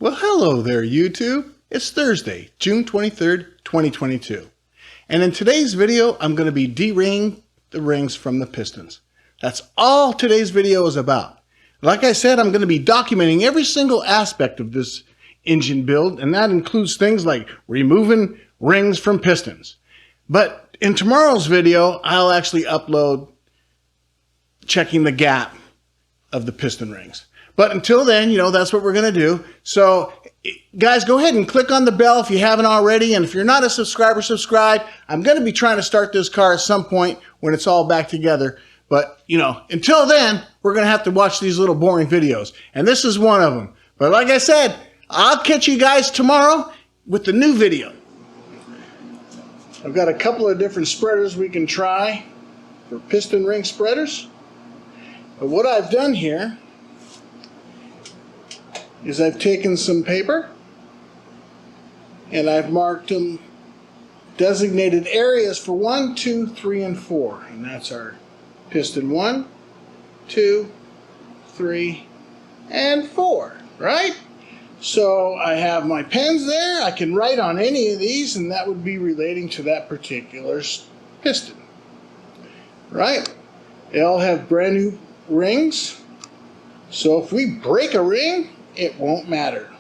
Well, hello there, YouTube. It's Thursday, June 23rd, 2022. And in today's video, I'm going to be de-ringing the rings from the pistons. That's all today's video is about. Like I said, I'm going to be documenting every single aspect of this engine build, and that includes things like removing rings from pistons. But in tomorrow's video, I'll actually upload checking the gap of the piston rings. But until then, that's what we're going to do. So, guys, go ahead and click on the bell if you haven't already. And if you're not a subscriber, subscribe. I'm going to be trying to start this car at some point when it's all back together. But, until then, we're going to have to watch these little boring videos. And this is one of them. But like I said, I'll catch you guys tomorrow with the new video. I've got a couple of different spreaders we can try for piston ring spreaders. But what I've done here is I've taken some paper and I've marked them designated areas for 1, 2, 3, and 4. And that's our piston 1, 2, 3, and 4, right? So I have my pens there. I can write on any of these, and that would be relating to that particular piston, right? They all have brand new rings. So if we break a ring, it won't matter.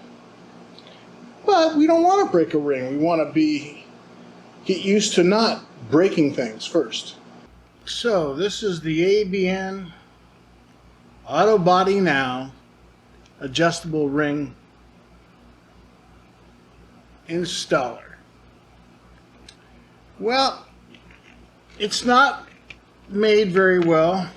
But we don't want to break a ring. We want to get used to not breaking things first. So this is the ABN Auto Body Now adjustable ring installer. Well, it's not made very well.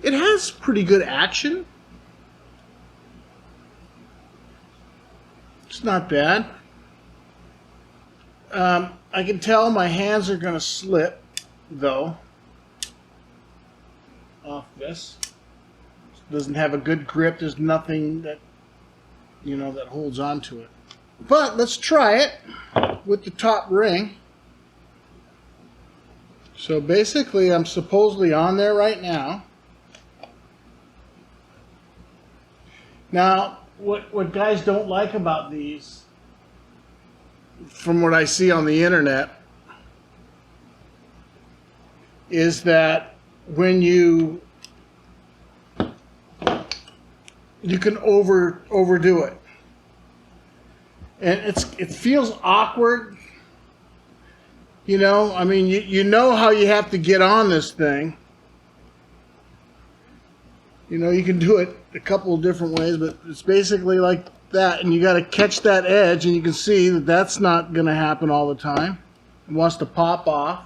It has pretty good action. It's not bad. I can tell my hands are going to slip, though, off this. It doesn't have a good grip. There's nothing that, that holds on to it. But let's try it with the top ring. So basically, I'm supposedly on there right now. Now, what guys don't like about these, from what I see on the internet, is that when you can overdo it, and it feels awkward. I mean, you know how you have to get on this thing. You can do it a couple of different ways, but it's basically like that, and you got to catch that edge, and you can see that that's not going to happen all the time. It wants to pop off.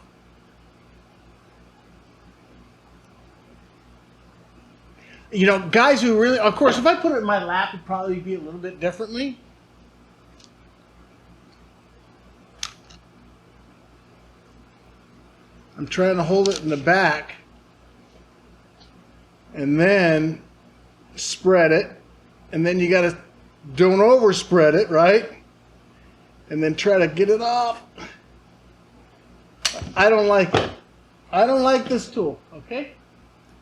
Guys who really, of course, if I put it in my lap, it'd probably be a little bit differently. I'm trying to hold it in the back and then spread it, and then you gotta don't overspread it, right? And then try to get it off. I don't like it. I don't like this tool, okay?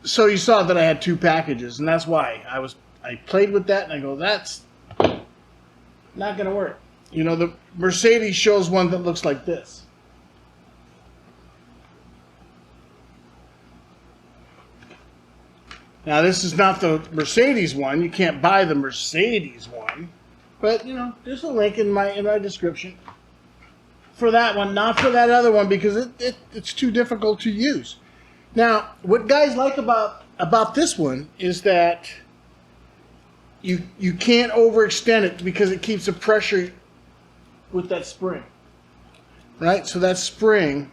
So you saw that I had two packages, and that's why I played with that, and I go, that's not gonna work. The Mercedes shows one that looks like this. Now, this is not the Mercedes one. You can't buy the Mercedes one. But, there's a link in my description for that one, not for that other one, because it's too difficult to use. Now, what guys like about this one is that you can't overextend it because it keeps the pressure with that spring. Right? So that spring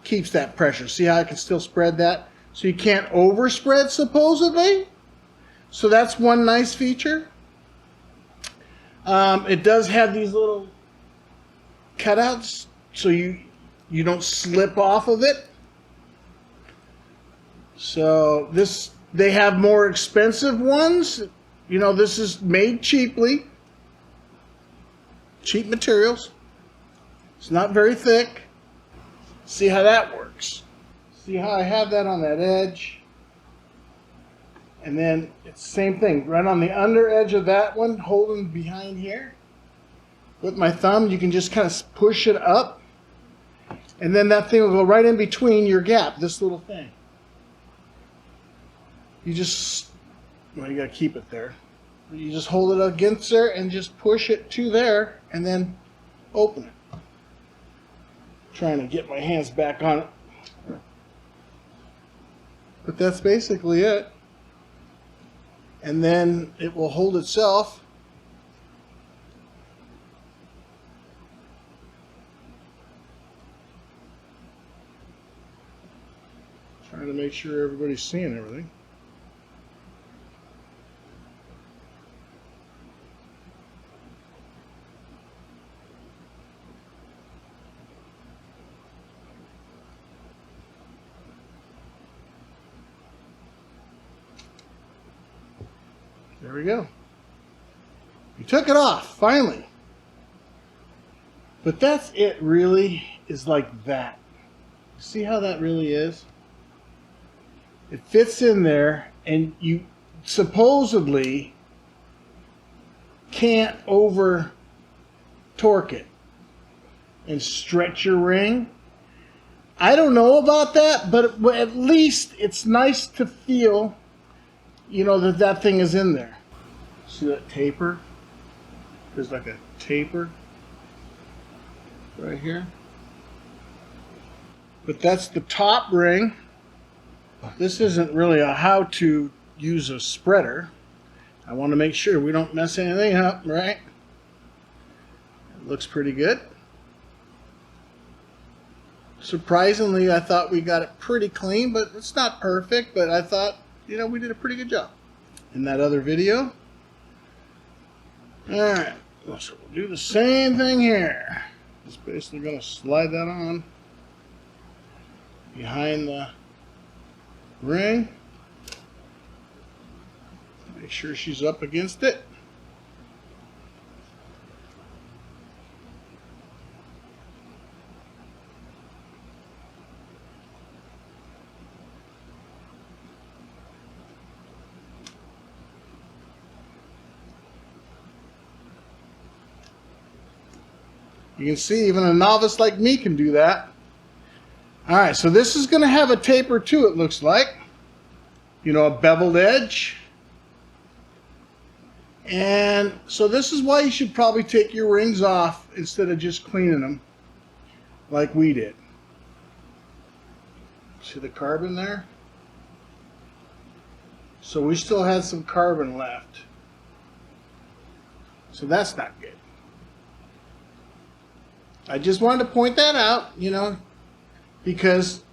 keeps that pressure. See how I can still spread that? So you can't overspread, supposedly. So that's one nice feature. It does have these little cutouts so you don't slip off of it. So they have more expensive ones. This is made cheaply. Cheap materials. It's not very thick. See how that works. See how I have that on that edge? And then it's the same thing, right on the under edge of that one, holding behind here. With my thumb, you can just kind of push it up. And then that thing will go right in between your gap, this little thing. You just, well, you gotta keep it there. You just hold it against there and just push it to there and then open it. Trying to get my hands back on it. But that's basically it. And then it will hold itself. Trying to make sure everybody's seeing everything. There we go. We took it off, finally. But that's it, really, is like that. See how that really is? It fits in there, and you supposedly can't over torque it and stretch your ring. I don't know about that, but at least it's nice to feel, you know, that that thing is in there. See that taper? There's like a taper right here. But that's the top ring. This isn't really a how to use a spreader. I want to make sure we don't mess anything up, right? It looks pretty good. Surprisingly, I thought we got it pretty clean, but it's not perfect, but I thought, you know, we did a pretty good job in that other video. Alright, so we'll do the same thing here. Just basically going to slide that on behind the ring. Make sure she's up against it. You can see even a novice like me can do that. Alright, so this is going to have a taper too, it looks like. You know, a beveled edge. And so this is why you should probably take your rings off instead of just cleaning them like we did. See the carbon there? So we still had some carbon left. So that's not good. I just wanted to point that out, you know, because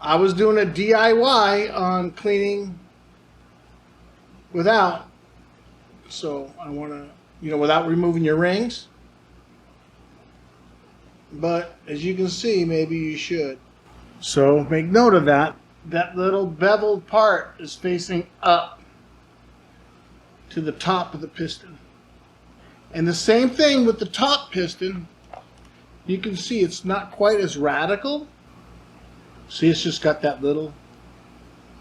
I was doing a DIY on cleaning without. So I want to, you know, without removing your rings. But as you can see, maybe you should. So make note of that. That little beveled part is facing up to the top of the piston. And the same thing with the top piston. You can see it's not quite as radical. See, it's just got that little,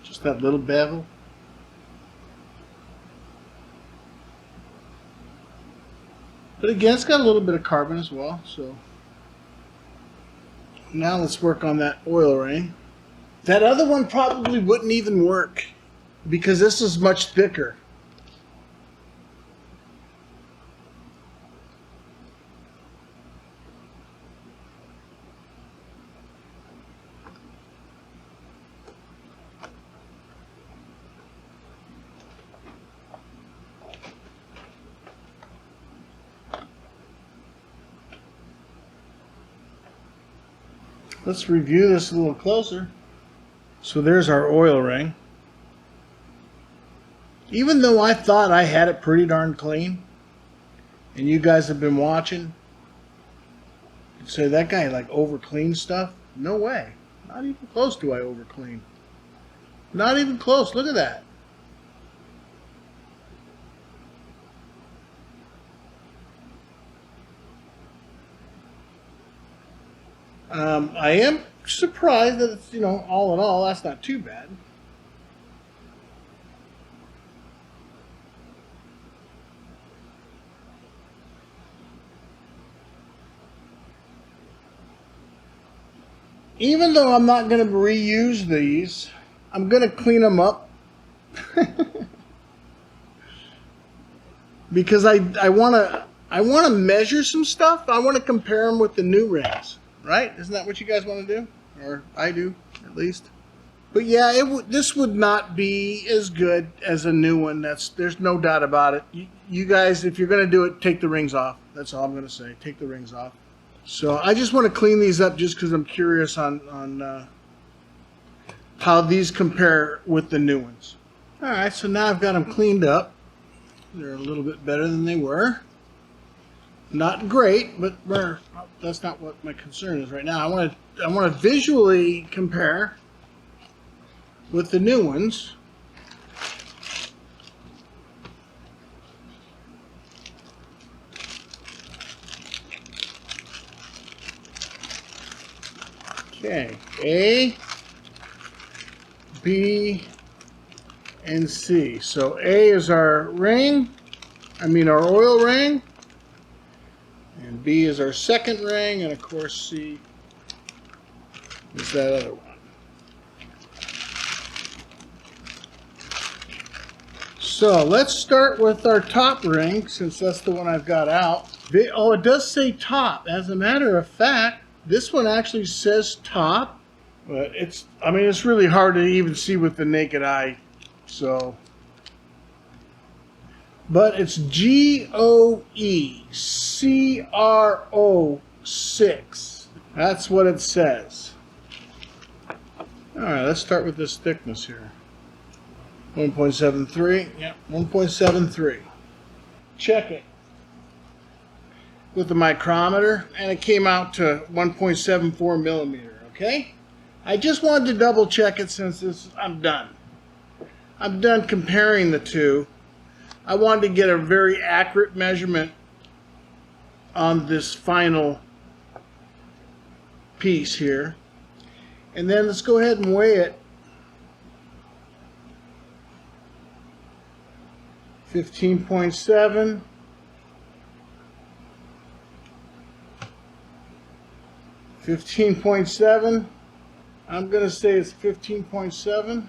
just that little bevel. But again, it's got a little bit of carbon as well. So now let's work on that oil ring. That other one probably wouldn't even work because this is much thicker. Let's review this a little closer. So there's our oil ring. Even though I thought I had it pretty darn clean, and you guys have been watching, you'd say that guy like over clean stuff. No way. Not even close do I over clean. Not even close. Look at that. I am surprised that it's, you know, all in all, that's not too bad. even though I'm not going to reuse these, I'm going to clean them up because I want to measure some stuff. I want to compare them with the new rings, right? Isn't that what you guys want to do? Or I do, at least. But yeah, this would not be as good as a new one. There's no doubt about it. You guys, if you're going to do it, take the rings off. That's all I'm going to say. Take the rings off. So I just want to clean these up just because I'm curious on how these compare with the new ones. All right, so now I've got them cleaned up. They're a little bit better than they were. Not great, but that's not what my concern is right now. I want to visually compare with the new ones. Okay, A, B, and C. So A is our ring, our oil ring, and B is our second ring, and of course C is that other one. So let's start with our top ring, since that's the one I've got out. Oh, it does say top. As a matter of fact, this one actually says top, but it's really hard to even see with the naked eye. So, but it's GOECRO6. That's what it says. All right, let's start with this thickness here. 1.73, yep, 1.73. Check it with the micrometer, and it came out to 1.74 millimeter, okay? I just wanted to double check it since I'm done. I'm done comparing the two. I wanted to get a very accurate measurement on this final piece here. And then let's go ahead and weigh it. 15.7. 15.7. I'm going to say it's 15.7.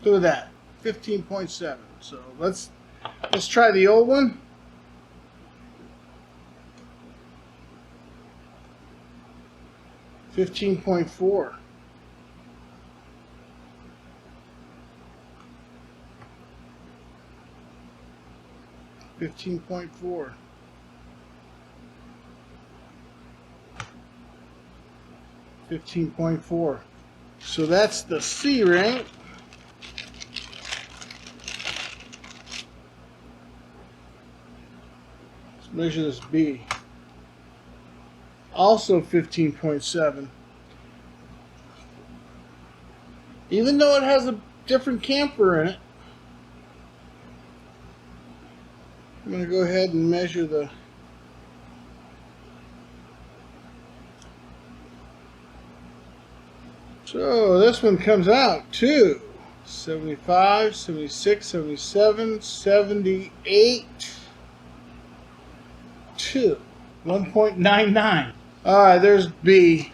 Look at that. 15.7. So let's try the old one. 15.4. 15.4. 15.4. So that's the C ring. Let's measure this B. Also 15.7. Even though it has a different camper in it, I'm going to go ahead and measure the so this one comes out to 75, 76, 77, 78, 2, 1.99. Alright, there's B.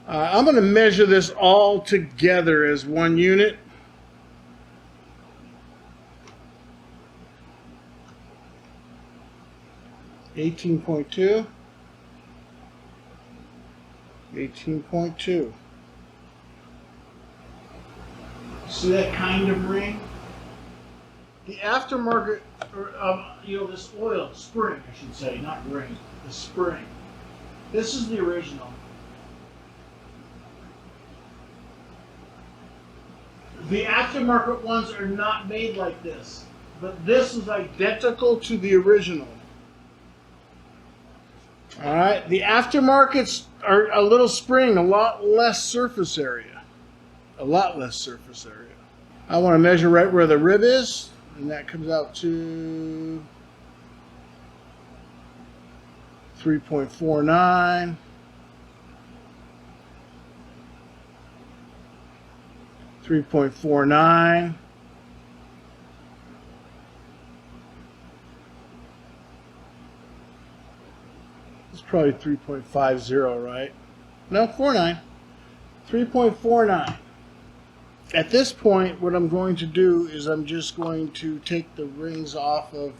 I'm going to measure this all together as one unit. $18.2. 18.2. See that kind of ring? The aftermarket, or this oil spring, I should say, not ring, the spring. This is the original. The aftermarket ones are not made like this, but this is identical to the original. Alright, the aftermarkets are a little spring, a lot less surface area. A lot less surface area. I want to measure right where the rib is, and that comes out to 3.49. 3.49. It's probably 3.50, right? No, 49. 3.49. At this point, what I'm going to do is I'm just going to take the rings off of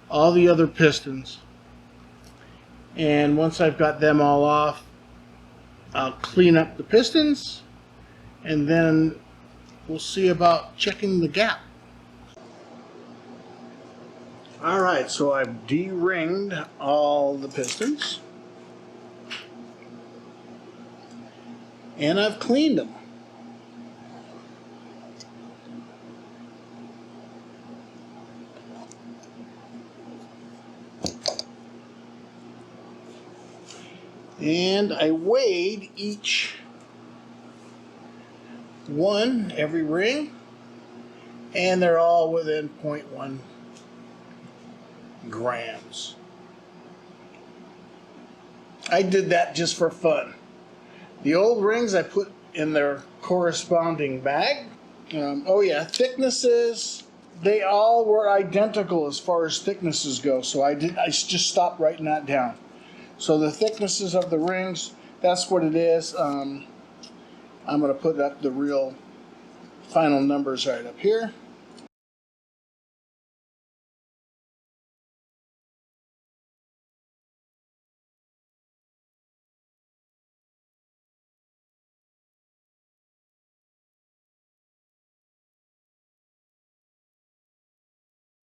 all the other pistons. And once I've got them all off, I'll clean up the pistons, and then we'll see about checking the gap. Alright, so I've de-ringed all the pistons. And I've cleaned them. And I weighed each one, every ring, and they're all within 0.1 grams. I did that just for fun. The old rings I put in their corresponding bag. Oh yeah, thicknesses, they all were identical as far as thicknesses go, so I just stopped writing that down. So the thicknesses of the rings, that's what it is. I'm going to put up the real final numbers right up here.